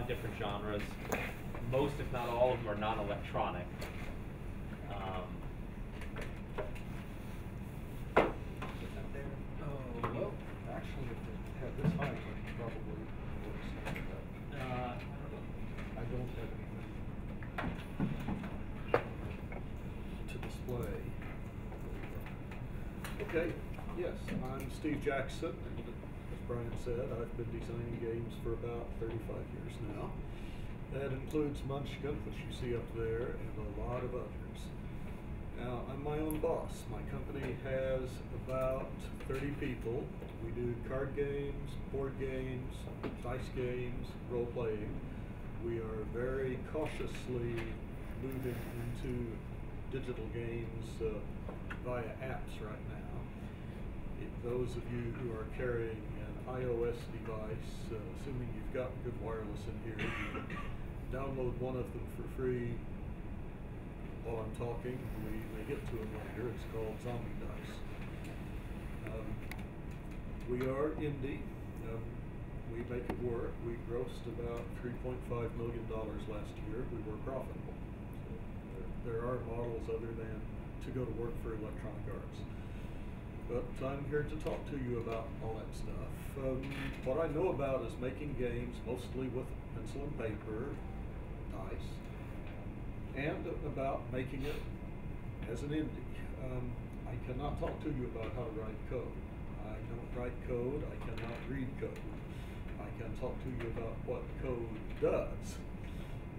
different genres. Most, if not all of them, are non-electronic. Oh, well, actually, if it had this height, I could probably work something that. I don't have anything to display. Okay, yes, I'm Steve Jackson, and as Brian said, I've been designing games for about 35 years now. That includes Munchkin, which you see up there, and a lot of others. Now, I'm my own boss. My company has about 30 people. We do card games, board games, dice games, role-playing. We are very cautiously moving into digital games via apps right now. Those of you who are carrying an iOS device, assuming you've got good wireless in here, you can download one of them for free. While I'm talking, we may get to it later. It's called Zombie Dice. We are indie. We make it work. We grossed about $3.5 million last year. We were profitable. So there are models other than to go to work for Electronic Arts. But I'm here to talk to you about all that stuff. What I know about is making games mostly with pencil and paper, dice, and about making it as an indie. I cannot talk to you about how to write code. I don't write code. I cannot read code. I can talk to you about what code does.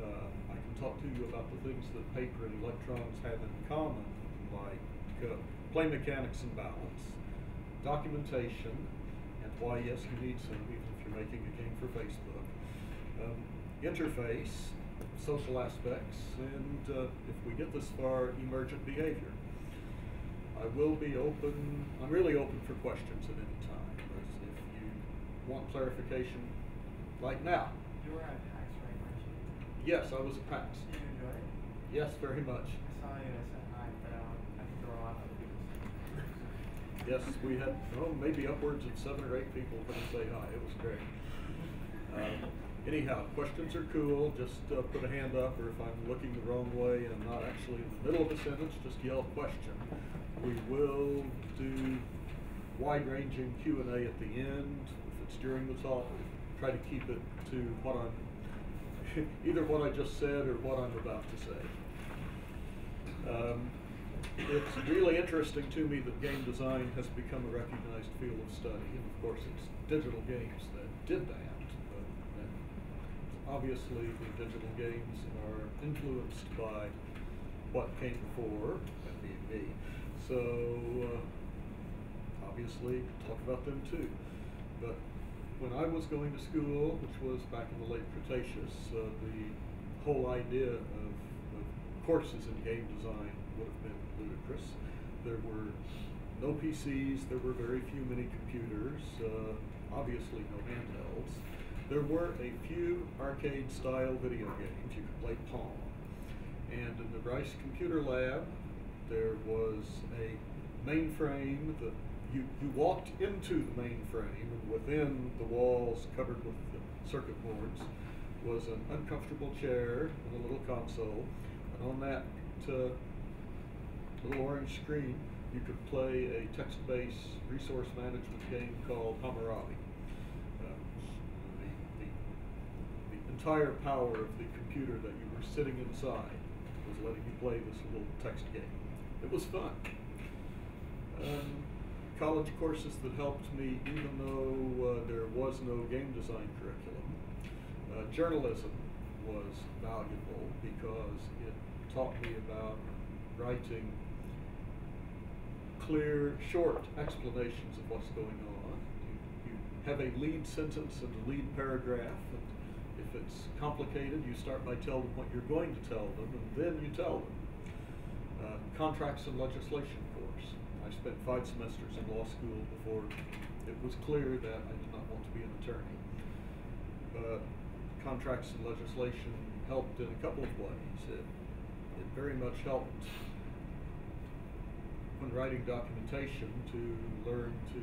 I can talk to you about the things that paper and electrons have in common, like play mechanics and balance, documentation, and why, yes, you need some, even if you're making a game for Facebook, interface, social aspects, and if we get this far, emergent behavior. I will be open, I'm really open for questions at any time. If you want clarification, like now. You were at PAX, right, weren't you? Yes, I was at PAX. Did you enjoy it? Yes, very much. I saw you, I said hi, but I think there were a lot of other people. Yes, we had maybe upwards of 7 or 8 people come and say hi. It was great. Anyhow, questions are cool. Just put a hand up, or if I'm looking the wrong way and I'm not actually in the middle of a sentence, just yell question. We will do wide-ranging Q&A at the end. If it's during the talk, try to keep it to what I'm, either what I just said or what I'm about to say. It's really interesting to me that game design has become a recognized field of study, and of course it's digital games that did that. And obviously the digital games are influenced by what came before, that being me. So obviously talk about them too. But when I was going to school, which was back in the late Cretaceous, the whole idea of courses in game design would have been ludicrous. There were no PCs, there were very few mini computers, obviously no handhelds. There were a few arcade style video games. You could play Pong. And in the Rice Computer Lab, there was a mainframe that you walked into the mainframe, and within the walls covered with the circuit boards was an uncomfortable chair and a little console. And on that little orange screen, you could play a text-based resource management game called Hammurabi. The entire power of the computer that you were sitting inside was letting you play this little text game. It was fun. College courses that helped me, even though there was no game design curriculum. Journalism was valuable because it taught me about writing clear, short explanations of what's going on. You have a lead sentence and a lead paragraph, and if it's complicated, you start by telling them what you're going to tell them, and then you tell them. Contracts and legislation course. I spent 5 semesters in law school before it was clear that I did not want to be an attorney. But contracts and legislation helped in a couple of ways. It very much helped when writing documentation to learn to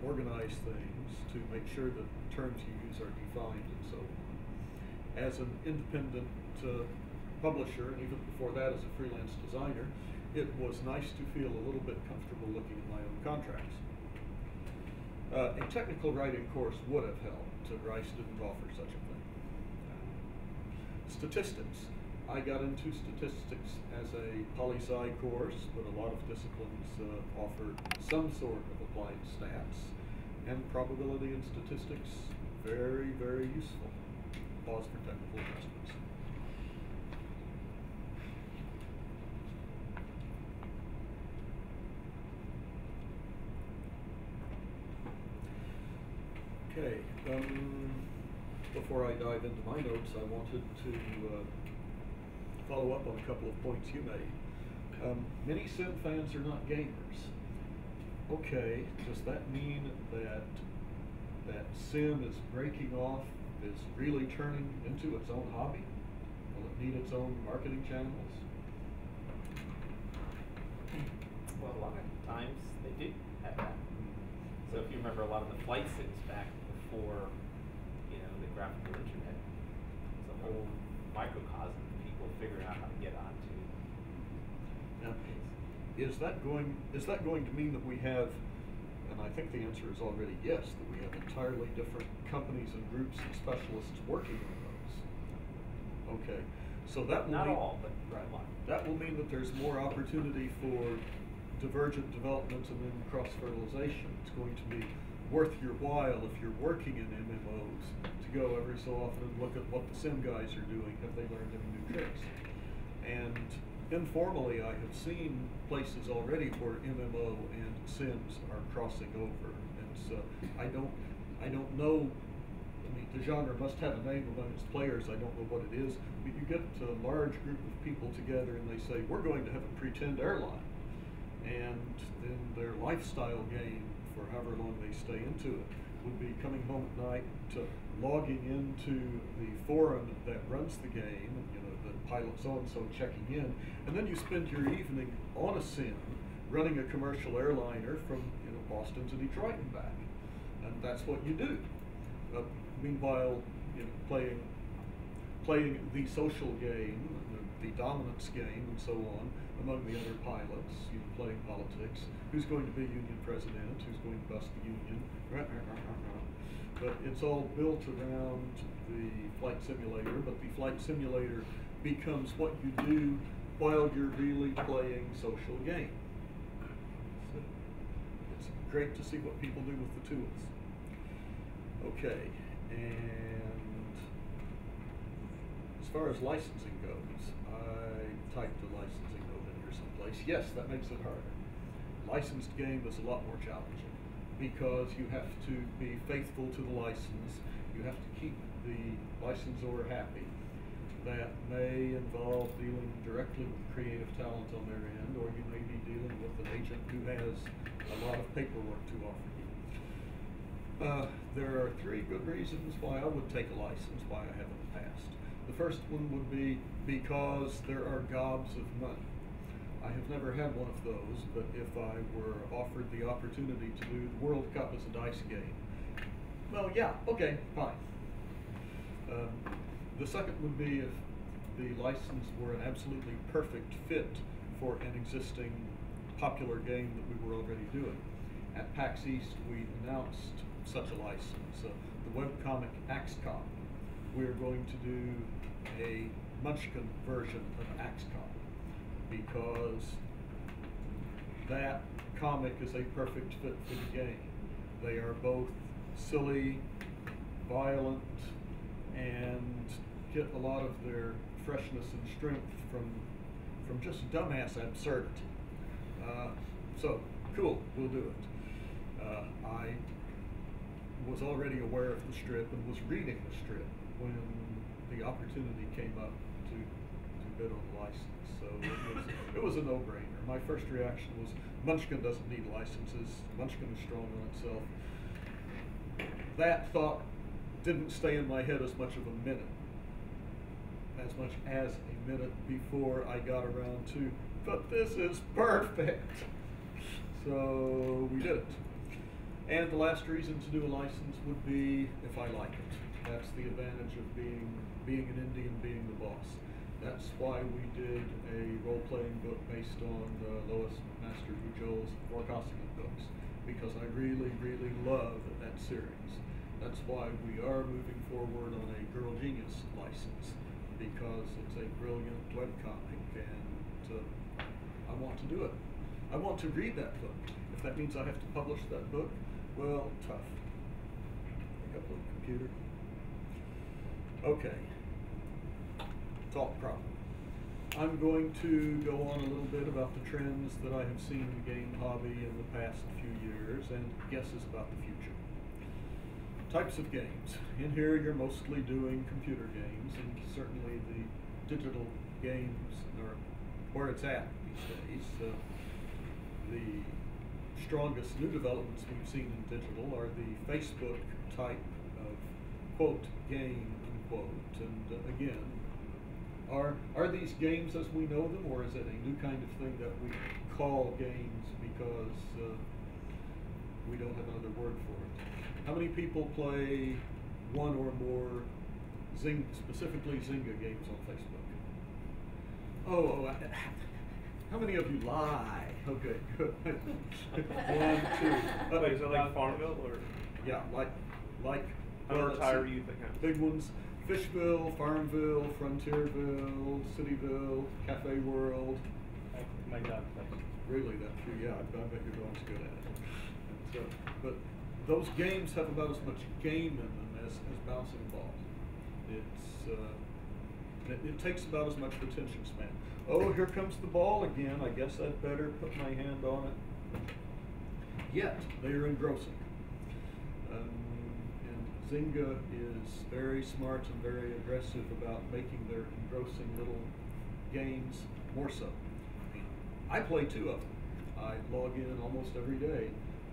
organize things, to make sure that terms you use are defined and so on. as an independent publisher, and even before that as a freelance designer, it was nice to feel a little bit comfortable looking at my own contracts. A technical writing course would have helped. Rice didn't offer such a thing. Statistics. I got into statistics as a poli-sci course, but a lot of disciplines offered some sort of applied stats, and probability and statistics, very, very useful. Pause for technical adjustments. Okay, before I dive into my notes, I wanted to follow up on a couple of points you made. Many sim fans are not gamers. Okay, does that mean that sim is breaking off, is really turning into its own hobby? Will it need its own marketing channels? Well, a lot of times they do have that. So if you remember a lot of the flight sims back before, the graphical internet, it's a whole microcosm of people figuring out how to get onto. Now, is that going to mean that we have, and I think the answer is already yes, that we have entirely different companies and groups and specialists working on those? Okay, so that will Not mean, all, but right one. that will mean that there's more opportunity for divergent development and then cross-fertilization. It's going to be worth your while if you're working in MMOs to go every so often and look at what the sim guys are doing. Have they learned any new tricks? And informally, I have seen places already where MMO and sims are crossing over. And so I don't know. I mean, the genre must have a name among its players. I don't know what it is, but you get a large group of people together and they say, we're going to have a pretend airline. And then their lifestyle game for however long they stay into it would be coming home at night to logging into the forum that runs the game, and the pilot so-and-so checking in, and then you spend your evening on a sim running a commercial airliner from Boston to Detroit and back. And that's what you do. Meanwhile, playing the social game, the dominance game, and so on, among the other pilots, playing politics. Who's going to be union president? Who's going to bust the union? But it's all built around the flight simulator, but the flight simulator becomes what you do while you're really playing social game. So it's great to see what people do with the tools. Okay, and as far as licensing goes, I typed a licensing note in here someplace. Yes, that makes it harder. Licensed game is a lot more challenging because you have to be faithful to the license. You have to keep the licensor happy. That may involve dealing directly with creative talent on their end, or you may be dealing with an agent who has a lot of paperwork to offer you. There are three good reasons why I would take a license, why I haven't passed. The first one would be because there are gobs of money. I have never had one of those, but if I were offered the opportunity to do the World Cup as a dice game, well, yeah, okay, fine. The second would be if the license were an absolutely perfect fit for an existing popular game that we were already doing. At PAX East, we announced such a license, the webcomic AxeCop. We're going to do a Munchkin version of AxeCop because that comic is a perfect fit for the game. They are both silly, violent, and get a lot of their freshness and strength from just dumbass absurdity. So, cool, we'll do it. I was already aware of the strip and was reading the strip when the opportunity came up to bid on the license. So it was a no-brainer. My first reaction was, Munchkin doesn't need licenses. Munchkin is strong on itself. That thought didn't stay in my head as much as a minute before I got around to, but this is perfect. So we did it. And the last reason to do a license would be if I like it. That's the advantage of being being an indie and being the boss. That's why we did a role-playing book based on Lois Master Bujold's Vorkosigan books, because I really, really love that series. That's why we are moving forward on a Girl Genius license, because it's a brilliant webcomic, and I want to do it. I want to read that book. If that means I have to publish that book, well, tough. Pick up the computer. Okay. Talk problem. I'm going to go on a little bit about the trends that I have seen in the game hobby in the past few years and guesses about the future. Types of games. In here you're mostly doing computer games, and certainly the digital games are where it's at these days. The strongest new developments we've seen in digital are the Facebook type of quote game unquote, and again, are these games as we know them, or is it a new kind of thing that we call games because we don't have another word for it? How many people play one or more specifically Zynga games on Facebook? How many of you lie? Okay, good. 1, 2. Wait, is it like Farmville or? Yeah, like. How Well, retire youth accounts? big ones: Fishville, Farmville, Frontierville, Cityville, Cafe World. My dog plays. Really, that few? Yeah, I bet your dog's good at it. And so, but those games have about as much game in them as bouncing a ball. It takes about as much attention span. Oh, here comes the ball again. I guess I'd better put my hand on it. Yet they are engrossing. And Zynga is very smart and very aggressive about making their engrossing little games more so. I play 2 of them. I log in almost every day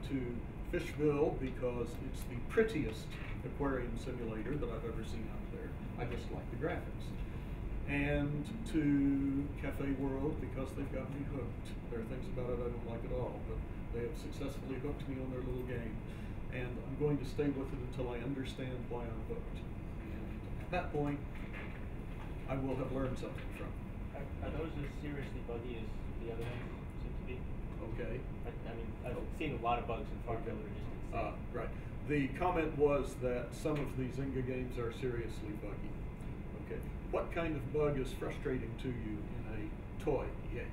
to Fishville because it's the prettiest aquarium simulator that I've ever seen out there. I just like the graphics. And to Cafe World because they've got me hooked. There are things about it I don't like at all, but they have successfully hooked me on their little game. And I'm going to stay with it until I understand why I'm hooked. And at that point, I will have learned something from it. Are those as seriously buggy as the other ones seem to be? Okay. I mean, I've seen a lot of bugs in Farmville that are just insane. Right. The comment was that some of the Zynga games are seriously buggy. Okay. What kind of bug is frustrating to you in a toy game?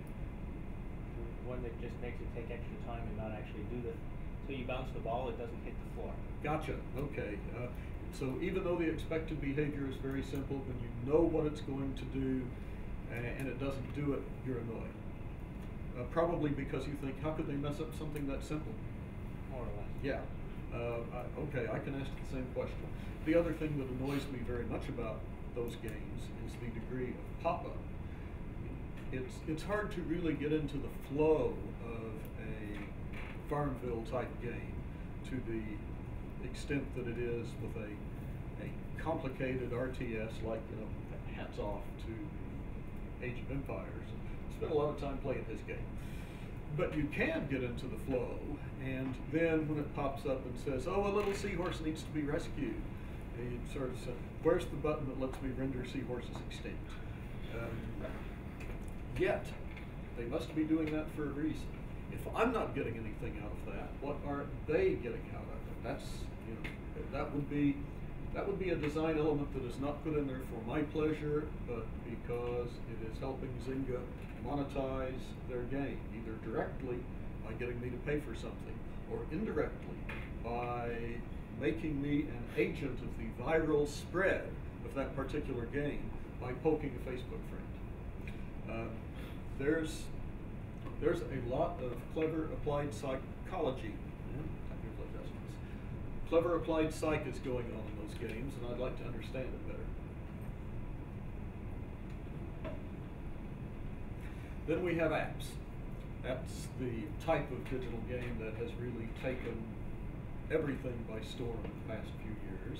One that just makes it take extra time and not actually do the. So you bounce the ball, it doesn't hit the floor. Gotcha. Okay. So even though the expected behavior is very simple, when you know what it's going to do and it doesn't do it, you're annoyed. Probably because you think, how could they mess up something that simple? More or less. Yeah. Okay, I can ask the same question. The other thing that annoys me very much about those games is the degree of pop-up. It's hard to really get into the flow of a Farmville type game to the extent that it is with a complicated RTS like, hats off to Age of Empires. Spent a lot of time playing his game. But you can get into the flow, and then when it pops up and says, oh, a little seahorse needs to be rescued, and you sort of say, where's the button that lets me render seahorses extinct? Yet, they must be doing that for a reason. If I'm not getting anything out of that, what are they getting out of it? That's, that would be a design element that is not put in there for my pleasure, but because it is helping Zynga monetize their game, either directly by getting me to pay for something, or indirectly by making me an agent of the viral spread of that particular game by poking a Facebook friend. There's a lot of clever applied psychology. Clever applied psych is going on in those games, and I'd like to understand it better. Then we have apps. That's the type of digital game that has really taken everything by storm in the past few years.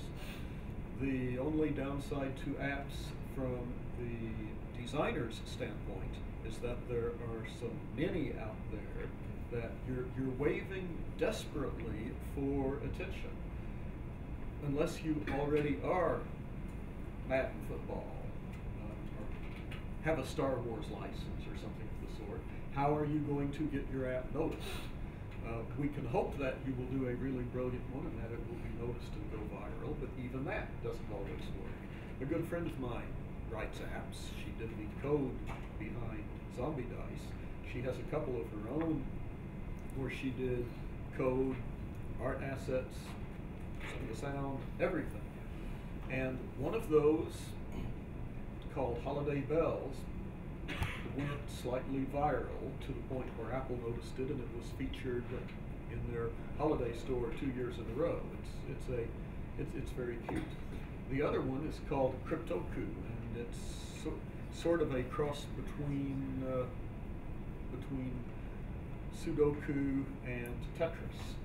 The only downside to apps from the designer's standpoint is that there are so many out there that you're waving desperately for attention. Unless you already are Madden football, or have a Star Wars license or something of the sort. How are you going to get your app noticed? We can hope that you will do a really brilliant one and that it will be noticed and go viral, but even that doesn't always work. A good friend of mine writes apps. She did the code behind Zombie Dice. She has a couple of her own where she did code, art assets, some of the sound, everything. And one of those, called Holiday Bells, went slightly viral to the point where Apple noticed it, and it was featured in their holiday store 2 years in a row. It's very cute. The other one is called Cryptoku, and it's sort of a cross between Sudoku and Tetris,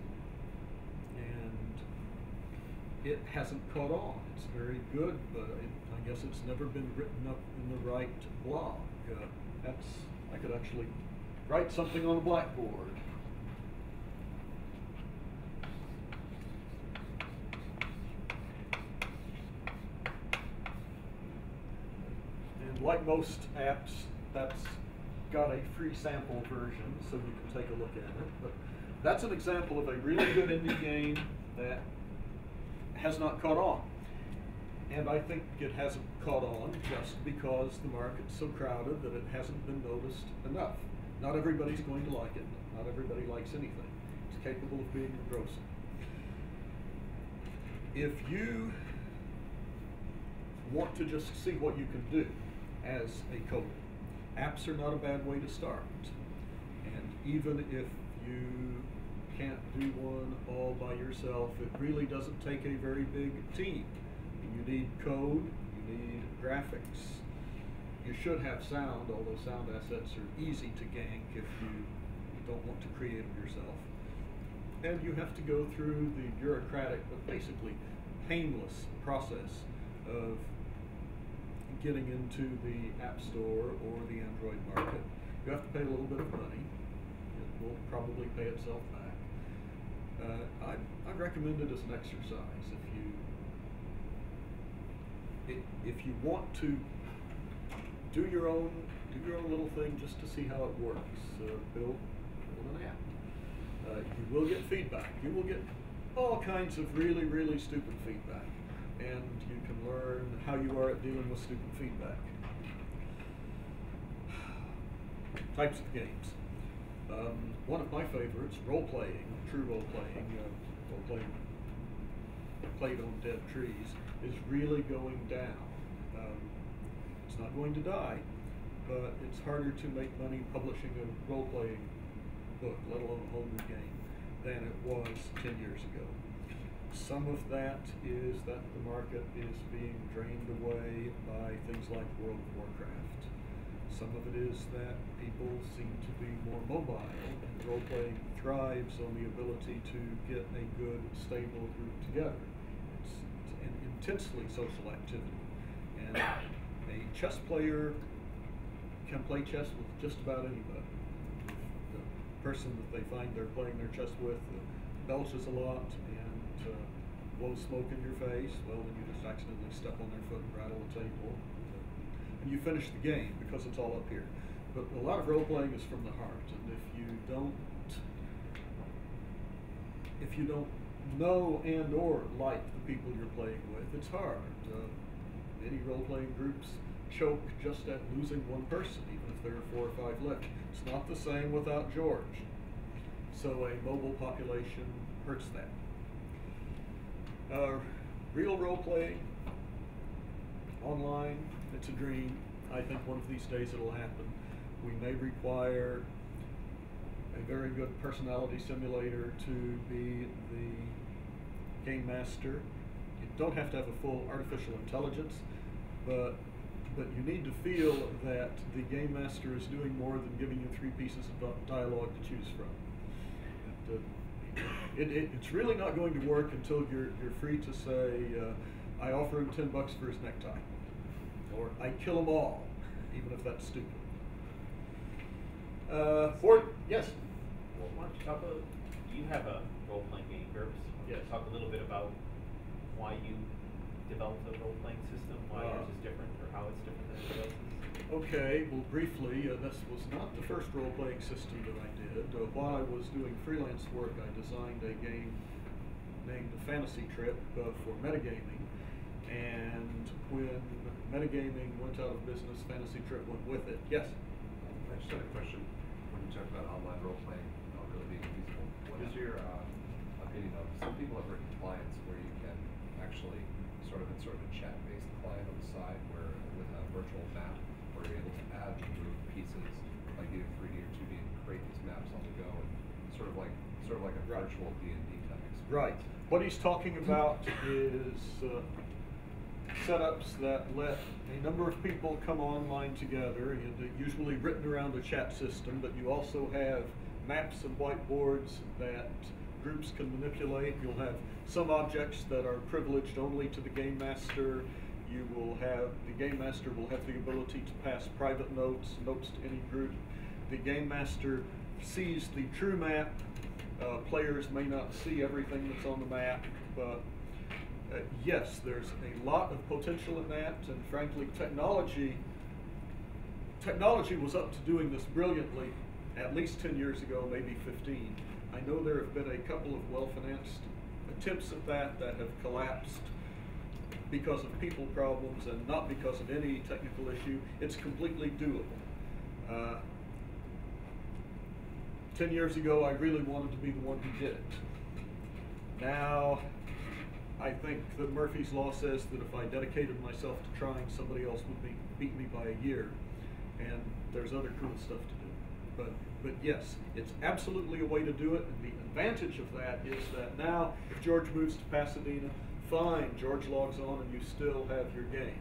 and it hasn't caught on. It's very good, but I guess it's never been written up in the right blog. I could actually write something on a blackboard. And like most apps, that's got a free sample version, so you can take a look at it. But that's an example of a really good indie game that has not caught on. And I think it hasn't caught on just because the market's so crowded that it hasn't been noticed enough. Not everybody's going to like it. Not everybody likes anything. It's capable of being engrossing. If you want to just see what you can do as a coder, apps are not a bad way to start. And even if you can't do one all by yourself, it really doesn't take a very big team. You need code, you need graphics. You should have sound, although sound assets are easy to gank if you don't want to create them yourself. And you have to go through the bureaucratic, but basically painless process of getting into the App Store or the Android market. You have to pay a little bit of money. It will probably pay itself back. I recommend it as an exercise. If you want to do your own little thing just to see how it works, build an app. You will get feedback. You will get all kinds of really, really stupid feedback, and you can learn how you are at dealing with stupid feedback. Types of games. One of my favorites, role-playing, true role-playing, played on dead trees, is really going down. It's not going to die, but it's harder to make money publishing a role-playing book, let alone a whole new game, than it was 10 years ago. Some of that is that the market is being drained away by things like World of Warcraft. Some of it is that people seem to be more mobile, and role-playing thrives on the ability to get a good, stable group together. It's an intensely social activity, and a chess player can play chess with just about anybody. If the person that they find they're playing their chess with belches a lot and blows smoke in your face, well, then you just accidentally step on their foot and rattle the table, and you finish the game because it's all up here. But a lot of role-playing is from the heart, and if you don't know and or like the people you're playing with, it's hard. Many role-playing groups choke just at losing one person, even if there are 4 or 5 left. It's not the same without George. So a mobile population hurts that. Real role-playing, online, it's a dream. I think one of these days it'll happen. We may require a very good personality simulator to be the game master. You don't have to have a full artificial intelligence, but you need to feel that the game master is doing more than giving you 3 pieces of dialogue to choose from. It's really not going to work until you're free to say, I offer him $10 for his necktie, or I kill them all, even if that's stupid. Yes? Well, why don't you talk about, you have a role-playing game, GURPS. Yes. Talk a little bit about why you developed a role-playing system, why yours is different, or how it's different than everybody else's? Okay, well, briefly, this was not the first role-playing system that I did. While I was doing freelance work, I designed a game named Fantasy Trip for metagaming, and when metagaming went out of business, Fantasy Trip went with it. Yes? I just had a question. When you talk about online role-playing not really being feasible, what is your opinion of, some people have written clients where you can actually it's sort of a chat-based client on the side where with a virtual map where you're able to add and move pieces like either 3D or 2D and create these maps on the go, and sort of like a virtual D&D type experience. Right. What he's talking about is setups that let a number of people come online together, and usually written around a chat system, but you also have maps and whiteboards that groups can manipulate. You'll have some objects that are privileged only to the game master. You will have, the game master will have the ability to pass private notes to any group. The game master sees the true map. Players may not see everything that's on the map, but yes, there's a lot of potential in that, and frankly, technology was up to doing this brilliantly at least 10 years ago, maybe 15. I know there have been a couple of well-financed attempts at that have collapsed because of people problems and not because of any technical issue. It's completely doable. 10 years ago, I really wanted to be the one who did it. Now, I think that Murphy's Law says that if I dedicated myself to trying, somebody else would beat me by a year. And there's other cool stuff to do. But yes, it's absolutely a way to do it. And the advantage of that is that now, if George moves to Pasadena, fine, George logs on and you still have your game.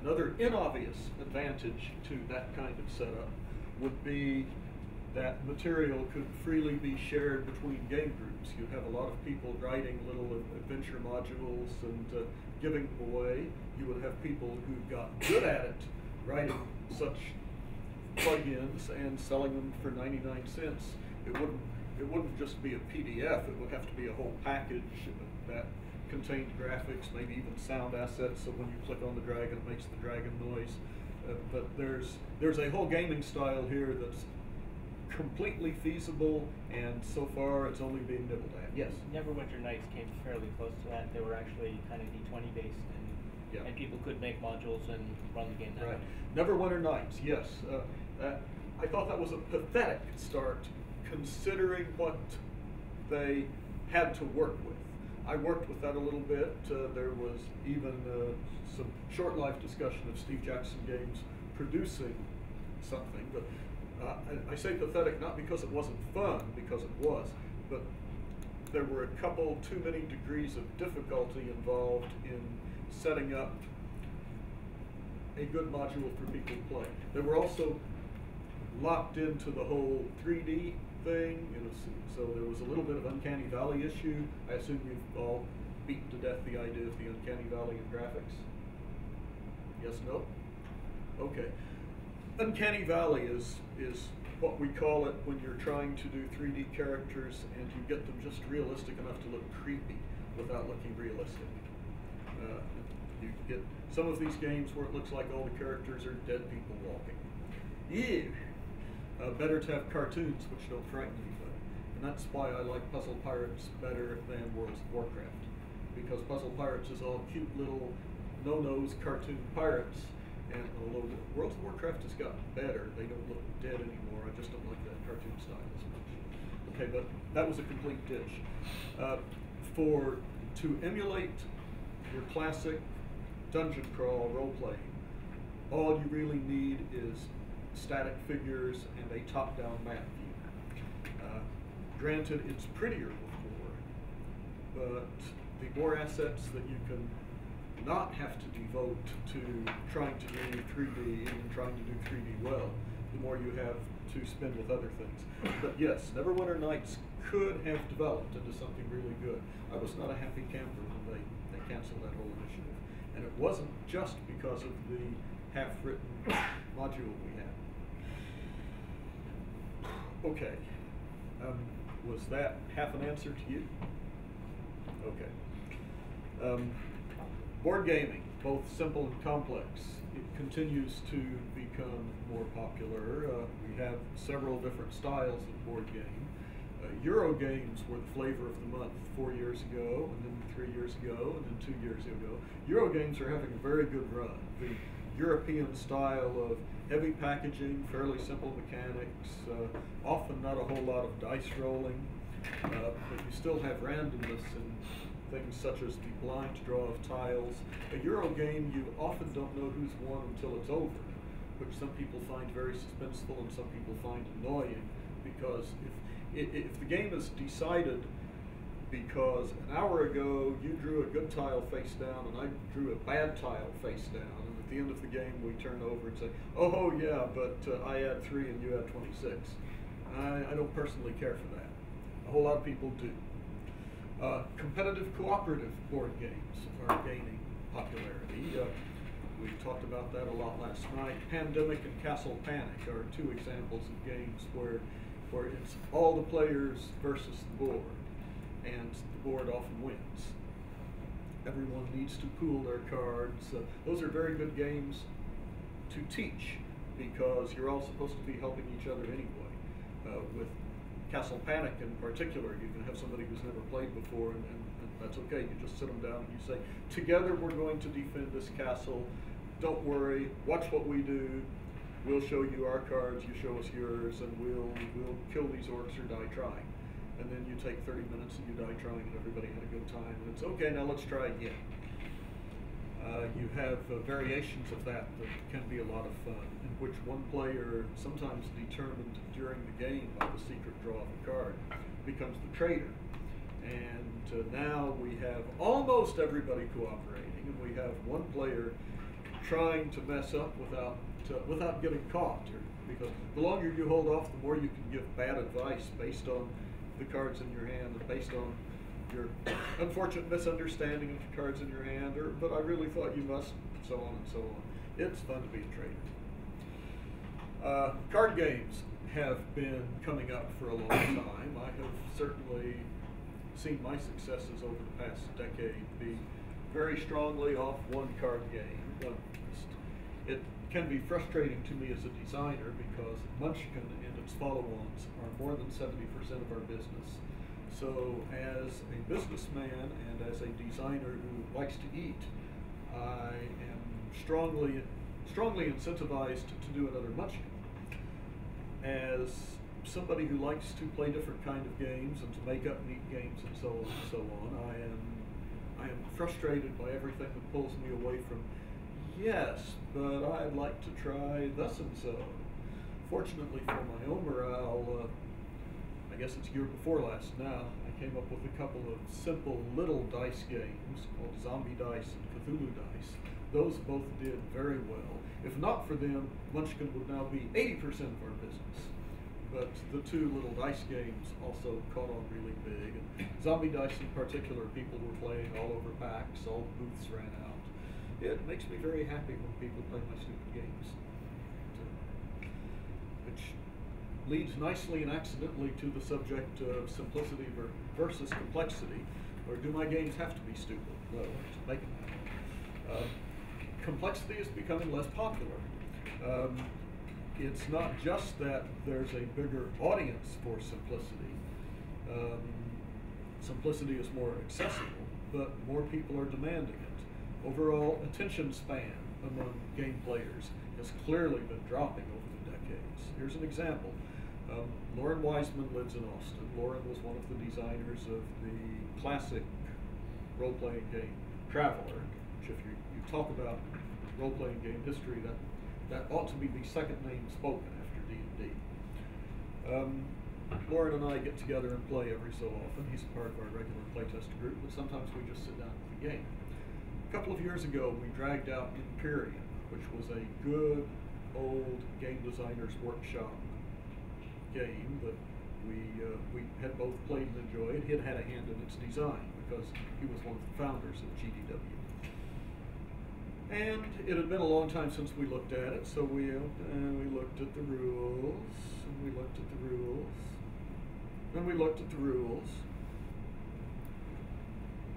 Another inobvious advantage to that kind of setup would be that material could freely be shared between game groups. You have a lot of people writing little adventure modules and giving them away. You would have people who got good at it writing such plugins and selling them for 99 cents. It wouldn't just be a PDF. It would have to be a whole package that contained graphics, maybe even sound assets, so when you click on the dragon, it makes the dragon noise. But there's a whole gaming style here that's completely feasible, and so far it's only being nibbled at. Yes? Neverwinter Nights came fairly close to that. They were actually kind of D20 based, and people could make modules and run the game that way. Neverwinter Nights, yes. I thought that was a pathetic start, considering what they had to work with. I worked with that a little bit. There was even some short-lived discussion of Steve Jackson Games producing something, but I say pathetic not because it wasn't fun, because it was, but there were a couple too many degrees of difficulty involved in setting up a good module for people to play. They were also locked into the whole 3D thing, so there was a little bit of Uncanny Valley issue. I assume you've all beaten to death the idea of the Uncanny Valley in graphics? Yes, no? Okay. Uncanny Valley is what we call it when you're trying to do 3D characters and you get them just realistic enough to look creepy without looking realistic. You get some of these games where it looks like all the characters are dead people walking. Ew! Better to have cartoons which don't frighten anybody. And that's why I like Puzzle Pirates better than World of Warcraft. Because Puzzle Pirates is all cute little no-nose cartoon pirates. And although World of Warcraft has gotten better, they don't look dead anymore. I just don't like that cartoon style as much. Okay, but that was a complete ditch. To emulate your classic dungeon crawl role-playing, all you really need is static figures and a top-down map view. Granted, it's prettier before, but the more assets that you can not have to devote to trying to do 3D and trying to do 3D well, the more you have to spend with other things. But yes, Neverwinter Nights could have developed into something really good. I was not a happy camper when they canceled that whole initiative. And it wasn't just because of the half-written module we had. Okay. Was that half an answer to you? Okay. Board gaming, both simple and complex, it continues to become more popular. We have several different styles of board game. Euro games were the flavor of the month 4 years ago, and then 3 years ago, and then 2 years ago. Euro games are having a very good run. The European style of heavy packaging, fairly simple mechanics, often not a whole lot of dice rolling, but you still have randomness in things such as the blind draw of tiles. A Euro game, you often don't know who's won until it's over, which some people find very suspenseful and some people find annoying, because if the game is decided because an hour ago you drew a good tile face down and I drew a bad tile face down, and at the end of the game we turn over and say, oh yeah, but I had 3 and you had 26. I don't personally care for that. A whole lot of people do. Competitive cooperative board games are gaining popularity. We talked about that a lot last night. Pandemic and Castle Panic are 2 examples of games where it's all the players versus the board, and the board often wins. Everyone needs to pool their cards. Those are very good games to teach, because you're all supposed to be helping each other anyway. With Castle Panic in particular, you can have somebody who's never played before, and that's okay. You just sit them down and you say, together we're going to defend this castle. Don't worry, watch what we do. We'll show you our cards, you show us yours, and we'll kill these orcs or die trying. And then you take 30 minutes and you die trying, and everybody had a good time, and it's okay, now let's try again. You have variations of that can be a lot of fun, in which one player, sometimes determined during the game by the secret draw of a card, becomes the traitor. And now we have almost everybody cooperating, and we have one player trying to mess up without getting caught. Because the longer you hold off, the more you can give bad advice based on the cards in your hand, and based on your unfortunate misunderstanding of the cards in your hand, but I really thought you must, so on and so on. It's fun to be a traitor. Card games have been coming up for a long time. I have certainly seen my successes over the past decade be very strongly off one card game. It can be frustrating to me as a designer, because Munchkin and its follow-ons are more than 70% of our business. So as a businessman and as a designer who likes to eat, I am strongly incentivized to do another Munchkin. As somebody who likes to play different kind of games and to make up neat games and so on and so on, I am frustrated by everything that pulls me away from, yes, but I'd like to try thus and so. Fortunately for my own morale, I guess it's year before last now, I came up with a couple of simple little dice games called Zombie Dice and Cthulhu Dice. Those both did very well. If not for them, Munchkin would now be 80% of our business. But the 2 little dice games also caught on really big. And Zombie Dice in particular, people were playing all over PAX, all the booths ran out. It makes me very happy when people play my stupid games. Which leads nicely and accidentally to the subject of simplicity versus complexity. Or do my games have to be stupid? No, just make them happen. Complexity is becoming less popular. It's not just that there's a bigger audience for simplicity. Simplicity is more accessible, but more people are demanding it. Overall attention span among game players has clearly been dropping over the decades. Here's an example. Lauren Wiseman lives in Austin. Lauren was one of the designers of the classic role-playing game Traveler, which if you talk about role-playing game history, that ought to be the second name spoken after D&D. Lauren and I get together and play every so often. He's a part of our regular playtest group, but sometimes we just sit down with the game. A couple of years ago, we dragged out Imperium, which was a good old game designer's workshop game that we had both played and enjoyed. He had a hand in its design because he was one of the founders of GDW. And it had been a long time since we looked at it, so we looked at the rules, and we looked at the rules, and we looked at the rules.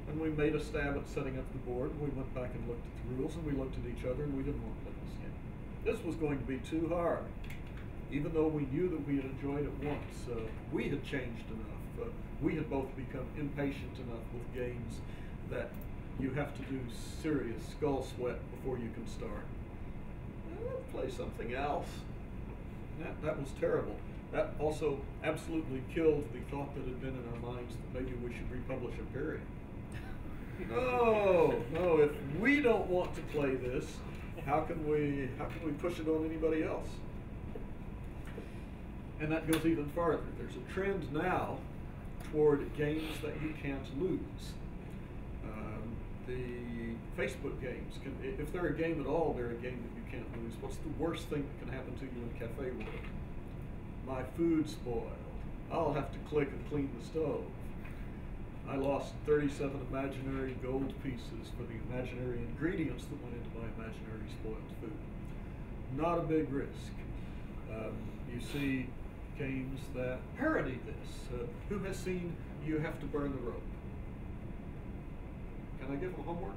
And we made a stab at setting up the board, and we went back and looked at the rules, and we looked at each other, and we didn't want to play this game. This was going to be too hard. Even though we knew that we had enjoyed it once, we had changed enough. We had both become impatient enough with games that you have to do serious skull sweat before you can start. Let's play something else. That was terrible. That also absolutely killed the thought that had been in our minds that maybe we should republish Imperium. No, if we don't want to play this, how can we push it on anybody else? And that goes even farther. There's a trend now toward games that you can't lose. The Facebook games, if they're a game at all, they're a game that you can't lose. What's the worst thing that can happen to you in Cafe World? My food spoiled. I'll have to click and clean the stove. I lost 37 imaginary gold pieces for the imaginary ingredients that went into my imaginary spoiled food. Not a big risk. You see games that parody this. Who has seen You Have to Burn the Rope? Can I give them homework?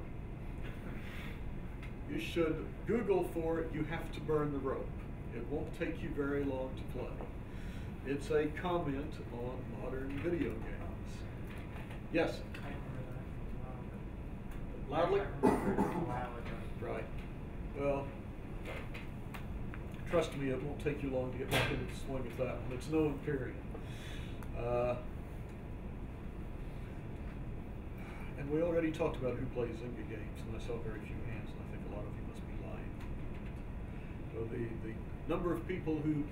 You should Google for it, You Have to Burn the Rope. It won't take you very long to play. It's a comment on modern video games. Yes? Loudly? Right. Well, trust me, it won't take you long to get back into the swing of that one. It's no Imperium. And we already talked about who plays Zynga games, and I saw very few hands, and I think a lot of you must be lying. So the number of people who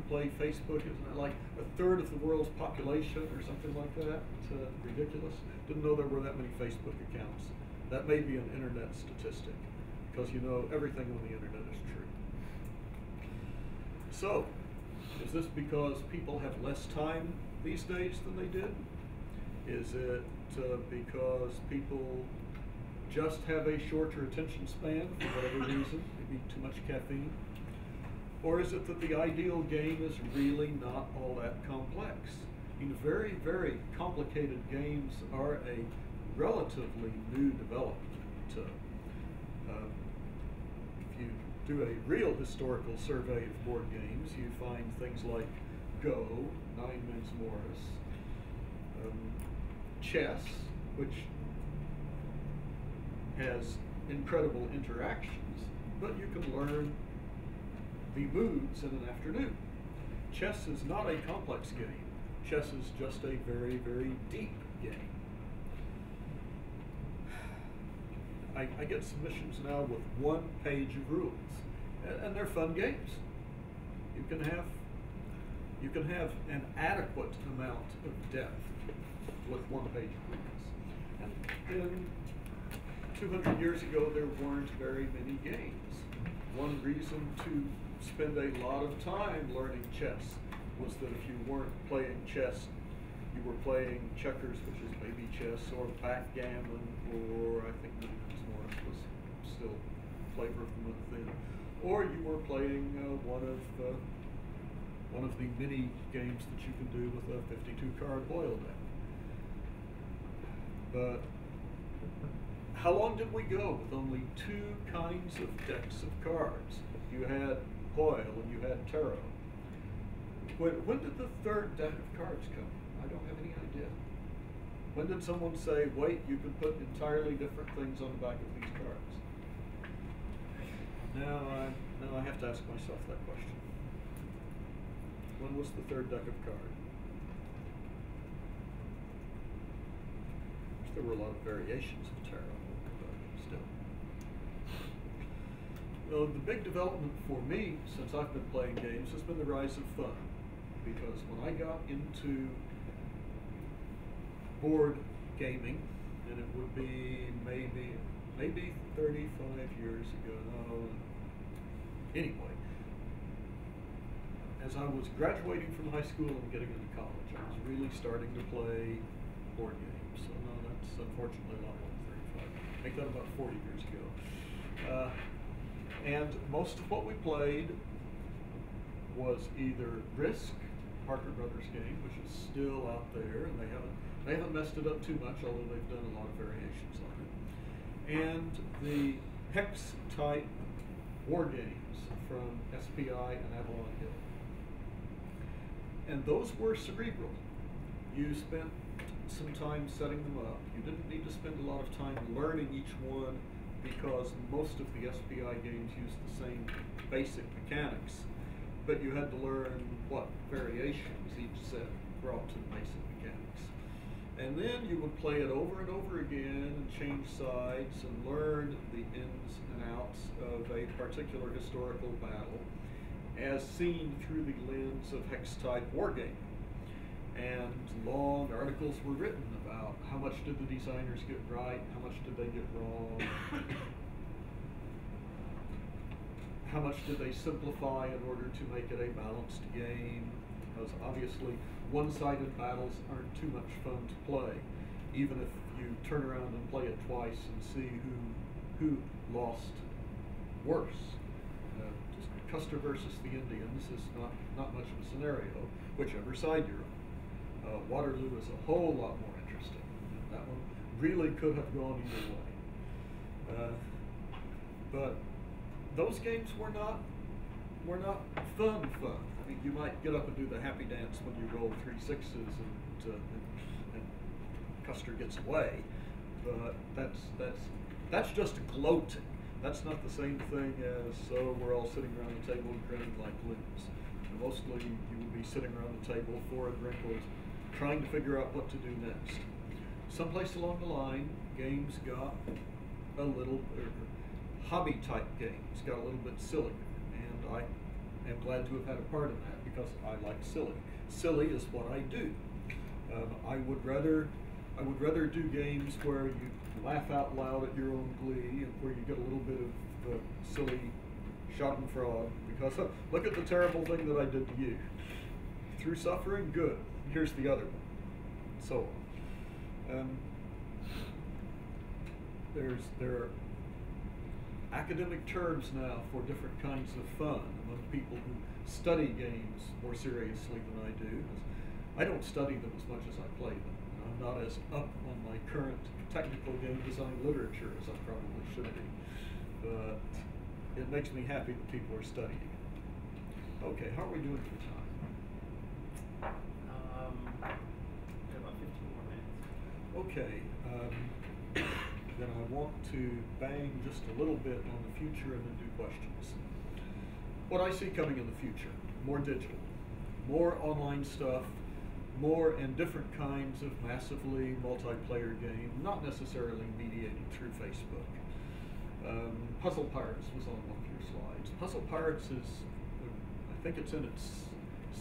play Facebook is like a third of the world's population or something like that. It's ridiculous. Didn't know there were that many Facebook accounts. That may be an internet statistic, because you know everything on the internet is true. So, is this because people have less time these days than they did? Is it because people just have a shorter attention span for whatever reason, maybe too much caffeine? Or is it that the ideal game is really not all that complex? I mean, very, very complicated games are a relatively new development. If you do a real historical survey of board games, you find things like Go, Nine Men's Morris, chess, which has incredible interactions, but you can learn the moves in an afternoon. Chess is not a complex game. Chess is just a very, very deep game. I get submissions now with 1 page of rules, and they're fun games. You can have an adequate amount of depth with 1 page of rules. And 200 years ago, there weren't very many games. One reason to spend a lot of time learning chess was that if you weren't playing chess, you were playing checkers, which is baby chess, or backgammon, or I think Newton's Morris was still flavor of the month then, or you were playing one of the many games that you can do with a 52-card oil deck. But how long did we go with only 2 kinds of decks of cards? You had Hoyle and you had Tarot. When did the 3rd deck of cards come? I don't have any idea. When did someone say, wait, you can put entirely different things on the back of these cards? Now I have to ask myself that question. When was the 3rd deck of cards? There were a lot of variations of Tarot, but still. Well, the big development for me, since I've been playing games, has been the rise of fun. Because when I got into board gaming, and it would be maybe 35 years ago, anyway, as I was graduating from high school and getting into college, I was really starting to play board games. So no, that's unfortunately a lot more than 35. Make that about 40 years ago. And most of what we played was either Risk Parker Brothers game, which is still out there, and they haven't messed it up too much, although they've done a lot of variations on it. And the hex type war games from SPI and Avalon Hill. And those were cerebral. You spent some time setting them up. You didn't need to spend a lot of time learning each one because most of the SPI games use the same basic mechanics, but you had to learn what variations each set brought to the basic mechanics. And then you would play it over and over again and change sides and learn the ins and outs of a particular historical battle as seen through the lens of hex-type wargaming. And long articles were written about how much did the designers get right, how much did they get wrong, how much did they simplify in order to make it a balanced game, because obviously one-sided battles aren't too much fun to play, even if you turn around and play it twice and see who lost worse. Just Custer versus the Indians is not much of a scenario, whichever side you're on. Waterloo is a whole lot more interesting. That one really could have gone either way. But those games were not fun. I mean, you might get up and do the happy dance when you roll 3 6s and Custer gets away, but that's just gloating. That's not the same thing as, so we're all sitting around the table grinning like loons. Mostly you would be sitting around the table, 4 wrinkled, trying to figure out what to do next. Someplace along the line, games got a little, hobby type games got a little bit silly, and I am glad to have had a part in that because I like silly. Silly is what I do. I would rather do games where you laugh out loud at your own glee and where you get a little bit of silly schadenfreude because look at the terrible thing that I did to you. Through suffering, good. Here's the other one. So on. There are academic terms now for different kinds of fun among people who study games more seriously than I do. I don't study them as much as I play them. I'm not as up on my current technical game design literature as I probably should be. But it makes me happy that people are studying it. Okay, how are we doing for time? Got about 15 more minutes. Okay, then I want to bang just a little bit on the future and then do questions. What I see coming in the future, more digital, more online stuff, more and different kinds of massively multiplayer game, not necessarily mediated through Facebook. Puzzle Pirates was on one of your slides. Puzzle Pirates is, I think it's in its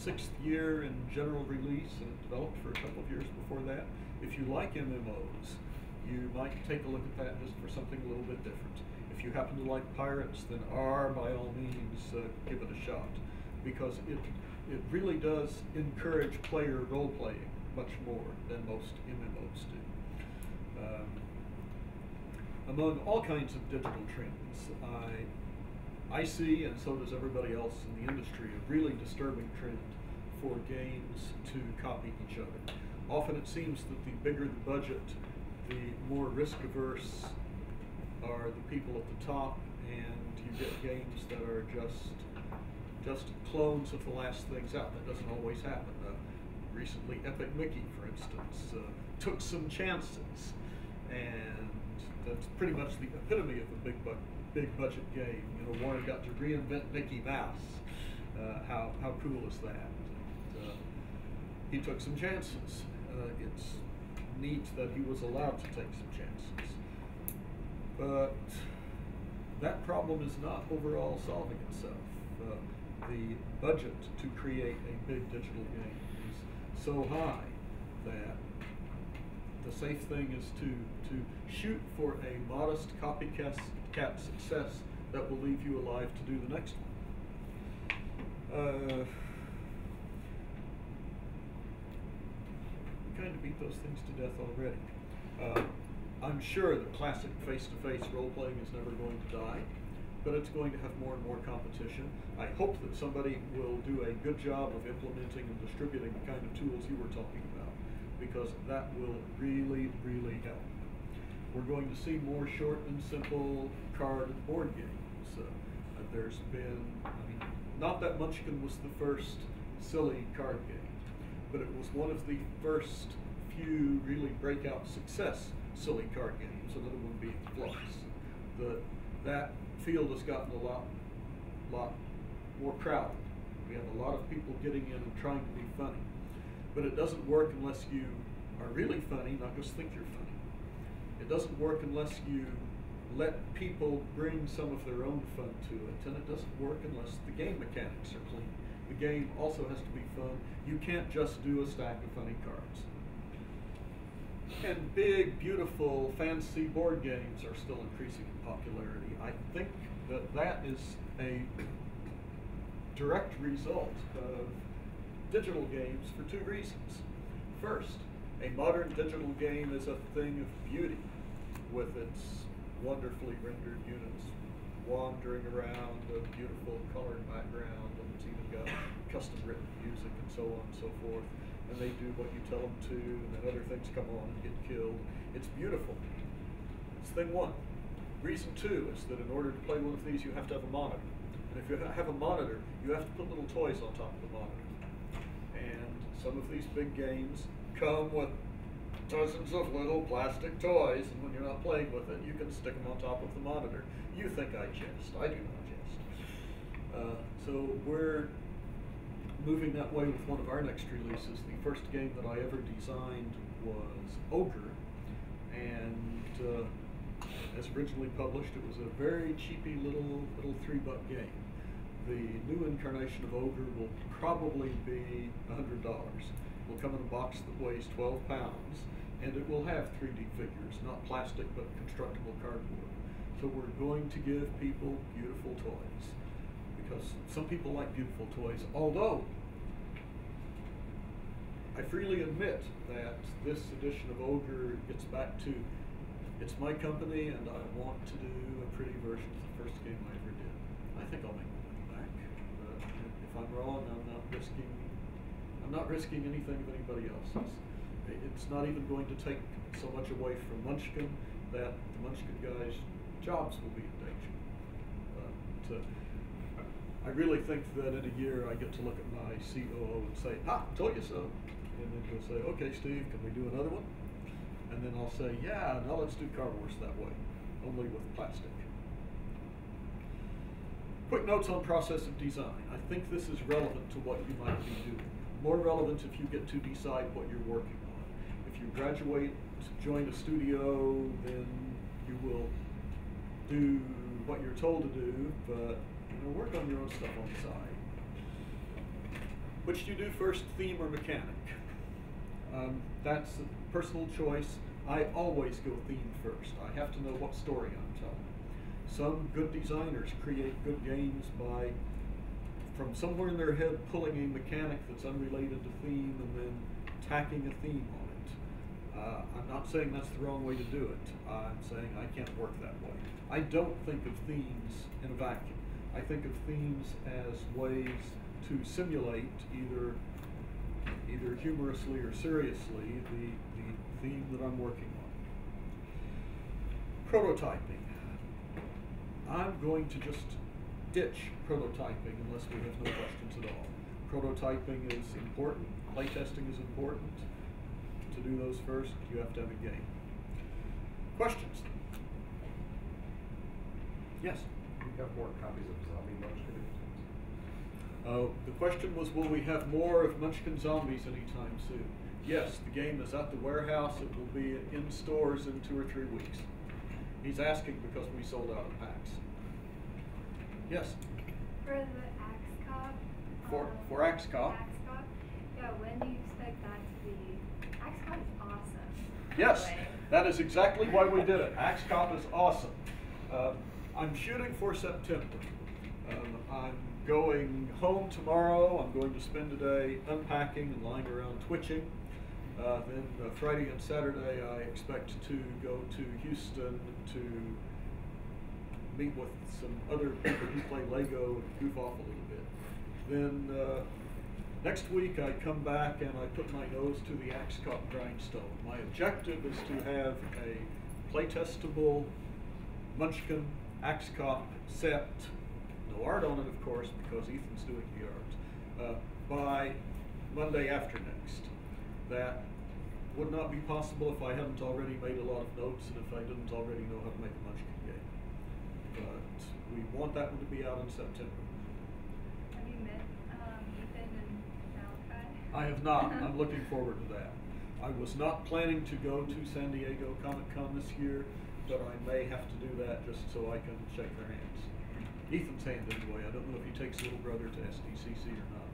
6th year in general release, and it developed for a couple of years before that. If you like MMOs, you might take a look at that just for something a little bit different. If you happen to like pirates, then by all means, give it a shot, because it really does encourage player role-playing much more than most MMOs do. Among all kinds of digital trends, I see, and so does everybody else in the industry, a really disturbing trend for games to copy each other. Often it seems that the bigger the budget, the more risk-averse are the people at the top, and you get games that are just clones of the last things out. That doesn't always happen. Recently, Epic Mickey, for instance, took some chances, and that's pretty much the epitome of a big budget game. You know, Warren got to reinvent Mickey Mouse. How cool is that? He took some chances. It's neat that he was allowed to take some chances, but that problem is not overall solving itself. The budget to create a big digital game is so high that the safe thing is to shoot for a modest copycat success that will leave you alive to do the next one. Kind of beat those things to death already. I'm sure that classic face-to-face role-playing is never going to die. but it's going to have more and more competition. I hope that somebody will do a good job of implementing and distributing the kind of tools you were talking about, because that will really, really help. We're going to see more short and simple card and board games. There's been, not that Munchkin was the first silly card game, but it was one of the first few really breakout success silly card games, another one being Flux. That field has gotten a lot more crowded. We have a lot of people getting in and trying to be funny. But it doesn't work unless you are really funny, not just think you're funny. It doesn't work unless you let people bring some of their own fun to it, and it doesn't work unless the game mechanics are clean. The game also has to be fun. You can't just do a stack of funny cards. And big, beautiful, fancy board games are still increasing in popularity. I think that is a direct result of digital games for two reasons. First, a modern digital game is a thing of beauty, with its wonderfully rendered units wandering around a beautiful colored background, and it's even got custom written music and so on and so forth. And they do what you tell them to, and then other things come on and get killed. It's beautiful. It's thing one. Reason two is that in order to play one of these, you have to have a monitor. And if you have a monitor, you have to put little toys on top of the monitor. And some of these big games come with dozens of little plastic toys, and when you're not playing with it, you can stick them on top of the monitor. You think I jest. I do not jest. So we're moving that way with one of our next releases. The first game that I ever designed was Ogre, and as originally published, it was a very cheapy little $3 game. The new incarnation of Ogre will probably be $100. It will come in a box that weighs 12 pounds, and it will have 3D figures, not plastic, but constructible cardboard. So we're going to give people beautiful toys, because some people like beautiful toys, although I freely admit that this edition of Ogre gets back to, it's my company and I want to do a pretty version of the first game I ever did. I think I'll make my money back. If I'm wrong, I'm not risking anything of anybody else's. It's not even going to take so much away from Munchkin that the Munchkin guys' jobs will be in danger. I really think that in a year I get to look at my COO and say, told you so. And then he'll say, okay, Steve, can we do another one? And then I'll say, yeah, now let's do Car Wars that way, only with plastic. Quick notes on process of design. I think this is relevant to what you might be doing. More relevant if you get to decide what you're working on. If you graduate to join a studio, then you will do what you're told to do, but work on your own stuff on the side. Which do you do first, theme or mechanic? That's a personal choice. I always go theme first. I have to know what story I'm telling. Some good designers create good games by, from somewhere in their head, pulling a mechanic that's unrelated to theme and then tacking a theme on it. I'm not saying that's the wrong way to do it. I'm saying I can't work that way. I don't think of themes in a vacuum. I think of themes as ways to simulate either humorously or seriously the theme that I'm working on. Prototyping. I'm going to just ditch prototyping unless we have no questions at all. Prototyping is important. Playtesting is important. To do those first, you have to have a game. Questions? Yes? We have more copies of Zombie Munchkin. The question was, will we have more of Munchkin Zombies anytime soon? Yes, the game is at the warehouse. It will be in stores in 2 or 3 weeks. He's asking because we sold out of packs. Yes? For the Axe Cop? For Axe Cop? Axe Cop? Yeah, when do you expect that to be? Axe Cop is awesome. Yes, that is exactly why we did it. Axe Cop is awesome. I'm shooting for September. I'm going home tomorrow. I'm going to spend a day unpacking and lying around twitching. Then Friday and Saturday I expect to go to Houston to meet with some other people who play Lego and goof off a little bit. Then next week I come back and I put my nose to the Axe Cop grindstone. My objective is to have a play-testable Munchkin Axe Cop set, no art on it of course because Ethan's doing the art, by Monday after next. That would not be possible if I hadn't already made a lot of notes and if I didn't already know how to make a Munchkin game. But we want that one to be out in September. Have you met Ethan and Malachi? I have not. I'm looking forward to that. I was not planning to go to San Diego Comic-Con this year, but I may have to do that just so I can shake their hands. Ethan's hand anyway. I don't know if he takes little brother to SDCC or not.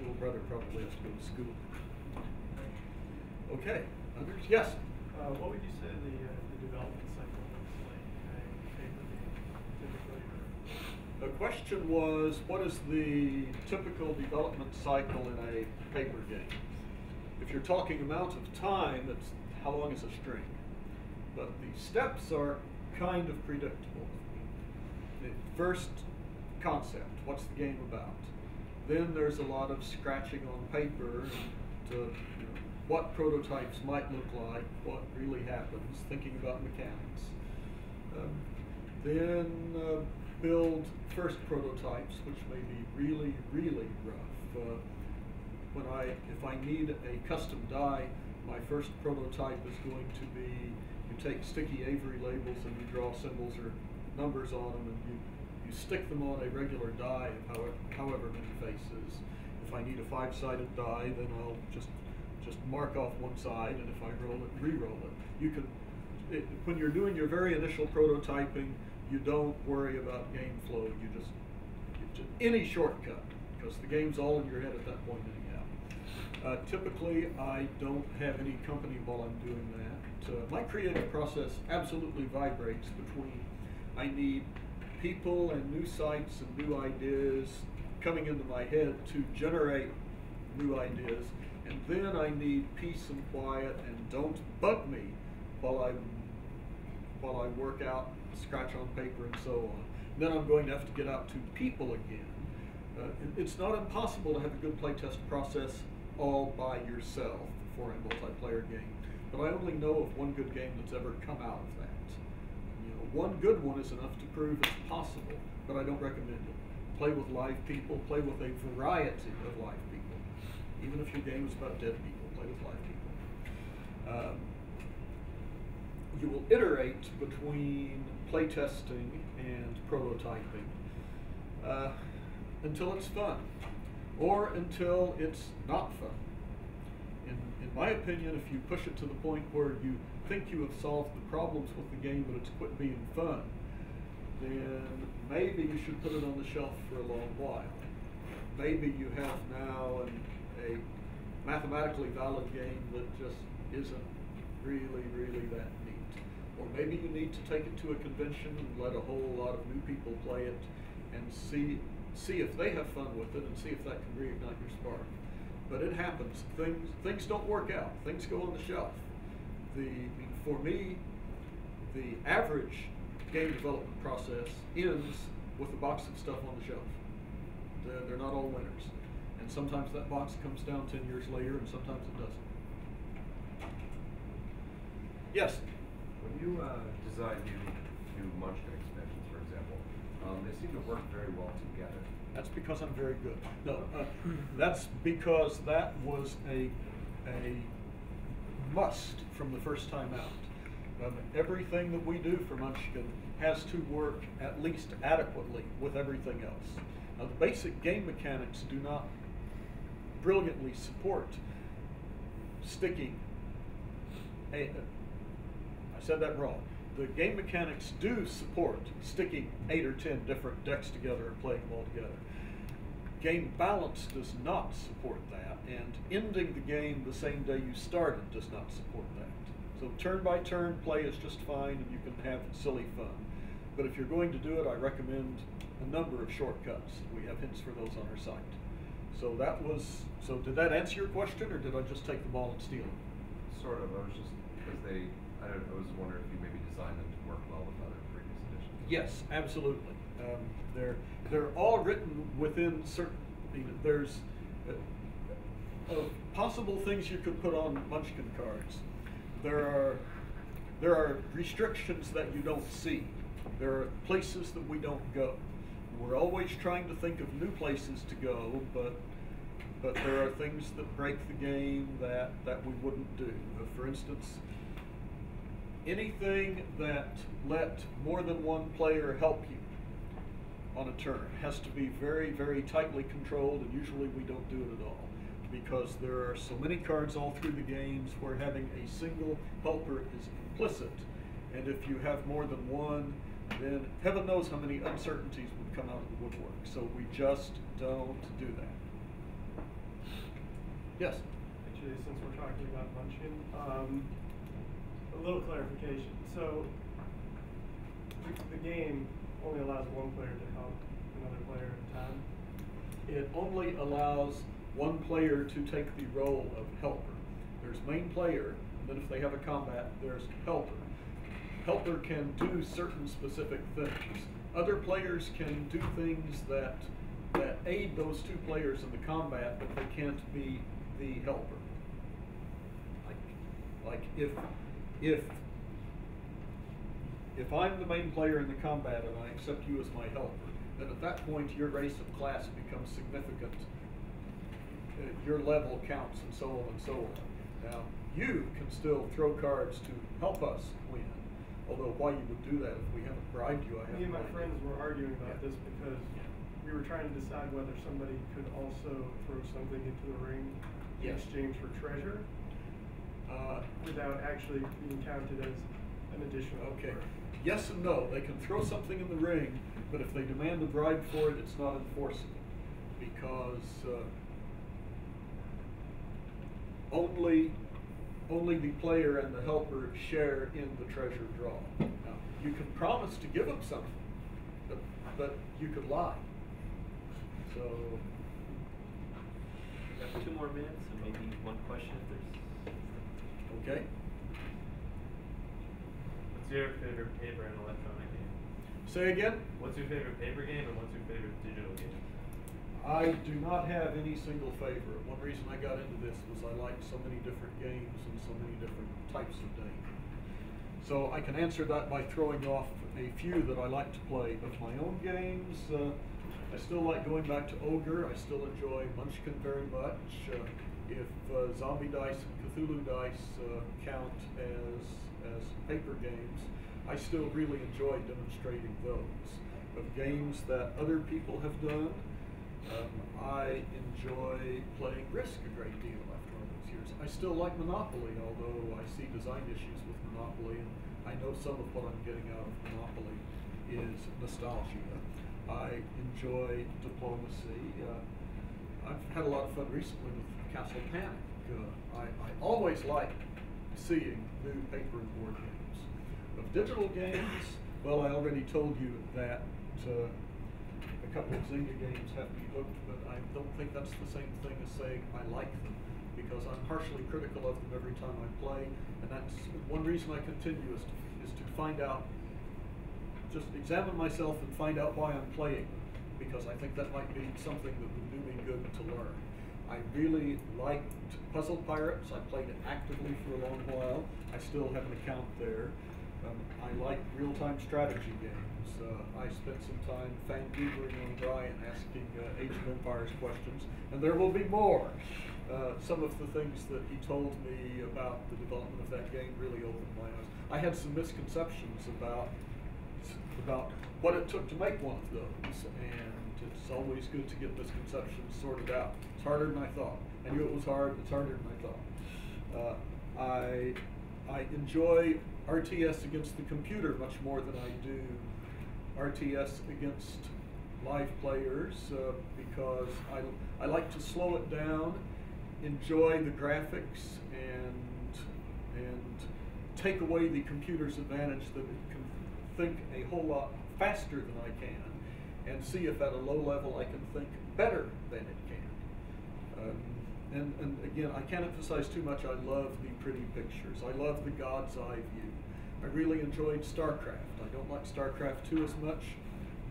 Little brother probably has to go to school. Okay, others? Yes? What would you say the development cycle looks like in a paper game typically? The question was, what is the typical development cycle in a paper game? If you're talking amount of time, it's how long is a string? But the steps are kind of predictable. The first concept, what's the game about? Then there's a lot of scratching on paper to what prototypes might look like, what really happens, thinking about mechanics. Then build first prototypes, which may be really, really rough. If I need a custom die, my first prototype is going to be, you take sticky Avery labels and you draw symbols or numbers on them and you stick them on a regular die of however many faces. If I need a 5-sided die, then I'll just mark off one side, and if I roll it, re-roll it. When you're doing your very initial prototyping, you don't worry about game flow. You just any shortcut, because the game's all in your head at that point anyhow. Typically, I don't have any company while I'm doing that. My creative process absolutely vibrates between I need people and new sites and new ideas coming into my head to generate new ideas. And then I need peace and quiet, and don't bug me while I work out, scratch on paper, and so on. And then I'm going to have to get out to people again. It's not impossible to have a good playtest process all by yourself for a multiplayer game, but I only know of one good game that's ever come out of that. One good one is enough to prove it's possible, but I don't recommend it. Play with live people, play with a variety of live people. Even if your game is about dead people, play with live people. You will iterate between playtesting and prototyping until it's fun, or until it's not fun. In my opinion, if you push it to the point where you think you have solved the problems with the game but it's quit being fun, then maybe you should put it on the shelf for a long while. Maybe you have now a mathematically valid game that just isn't really, really that neat. Or maybe you need to take it to a convention and let a whole lot of new people play it and see if they have fun with it and see if that can reignite your spark. But it happens. Things don't work out. Things go on the shelf. For me, the average game development process ends with a box of stuff on the shelf. They're not all winners. And sometimes that box comes down 10 years later, and sometimes it doesn't. Yes? When you design new Munchkin expansions, for example, they seem to work very well together. That's because I'm very good. No, that's because that was a must from the first time out. Everything that we do for Munchkin has to work at least adequately with everything else. Now, the basic game mechanics do not brilliantly support sticking. I said that wrong. The game mechanics do support sticking 8 or 10 different decks together and playing them all together. Game balance does not support that, and ending the game the same day you started does not support that. So turn by turn play is just fine, and you can have silly fun. But if you're going to do it, I recommend a number of shortcuts. We have hints for those on our site. So did that answer your question, or did I just take them all and steal them? Sort of. I was just, because I was wondering if you maybe designed them to work well with other previous editions. Yes, absolutely. They're all written within certain. There's possible things you could put on Munchkin cards. There are restrictions that you don't see. There are places that we don't go. We're always trying to think of new places to go, but there are things that break the game that we wouldn't do. For instance, anything that let more than one player help you on a turn has to be very, very tightly controlled, and usually we don't do it at all, because there are so many cards all through the games where having a single helper is implicit, and if you have more than one, then heaven knows how many uncertainties would come out of the woodwork. So we just don't do that. Yes? Actually, since we're talking about Munchkin, a little clarification. So the game only allows one player to help another player at a time? It only allows one player to take the role of helper. There's main player, and then if they have a combat, there's helper. Helper can do certain specific things. Other players can do things that aid those two players in the combat, but they can't be the helper. Like if I'm the main player in the combat and I accept you as my helper, then at that point your race of class becomes significant. Your level counts, and so on and so on. Now, you can still throw cards to help us win. Although why you would do that if we haven't bribed you, I have Me and no my idea. friends were arguing about this because we were trying to decide whether somebody could also throw something into the ring in Yes. exchange for treasure without actually being counted as an additional. Okay. offer. Yes and no. They can throw something in the ring, but if they demand a bribe for it, it's not enforceable, because only the player and the helper share in the treasure draw. Now, you can promise to give them something, but you could lie. So, We got 2 more minutes, and maybe one question if there's. okay. What's your favorite paper and electronic game? Say again? What's your favorite paper game and what's your favorite digital game? I do not have any single favorite. One reason I got into this was I like so many different games and so many different types of games. So I can answer that by throwing off a few that I like to play. Of my own games, I still like going back to Ogre. I still enjoy Munchkin very much. If Zombie Dice and Cthulhu Dice count as paper games, I still really enjoy demonstrating those. Of games that other people have done, I enjoy playing Risk a great deal after all those years. I still like Monopoly, although I see design issues with Monopoly, and I know some of what I'm getting out of Monopoly is nostalgia. I enjoy diplomacy. I've had a lot of fun recently with Castle Panic. I always like seeing new paper and board games. Of digital games, well, I already told you that a couple of Zynga games have me hooked, but I don't think that's the same thing as saying I like them, because I'm harshly critical of them every time I play, and that's one reason I continue is to find out, just examine myself and find out why I'm playing them, because I think that might be something that would do me good to learn. I really liked Puzzle Pirates. I played it actively for a long while. I still have an account there. I like real-time strategy games. I spent some time fangubering on Brian asking Age of Empires questions, and there will be more. Some of the things that he told me about the development of that game really opened my eyes. I had some misconceptions about what it took to make one of those, and it's always good to get misconceptions sorted out. It's harder than I thought. I knew it was hard, it's harder than I thought. I enjoy RTS against the computer much more than I do RTS against live players, because I like to slow it down, enjoy the graphics, and take away the computer's advantage that it can think a whole lot faster than I can, and see if at a low level I can think better than it can. And again, I can't emphasize too much, I love the pretty pictures. I love the God's eye view. I really enjoyed StarCraft. I don't like StarCraft 2 as much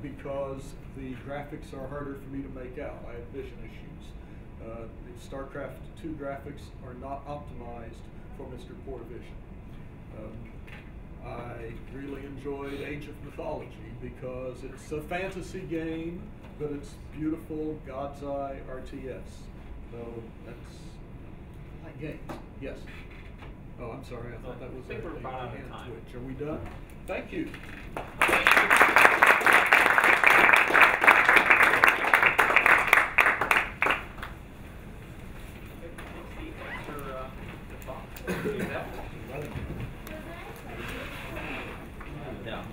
because the graphics are harder for me to make out. I have vision issues. The StarCraft 2 graphics are not optimized for Mr. Poor Vision. I really enjoyed Age of Mythology because it's a fantasy game, but it's beautiful, God's Eye RTS. So that's, I like games. Yes. Oh, I'm sorry. I thought that was I think we're about out of hand time. twitch. Are we done? Thank you. Yeah.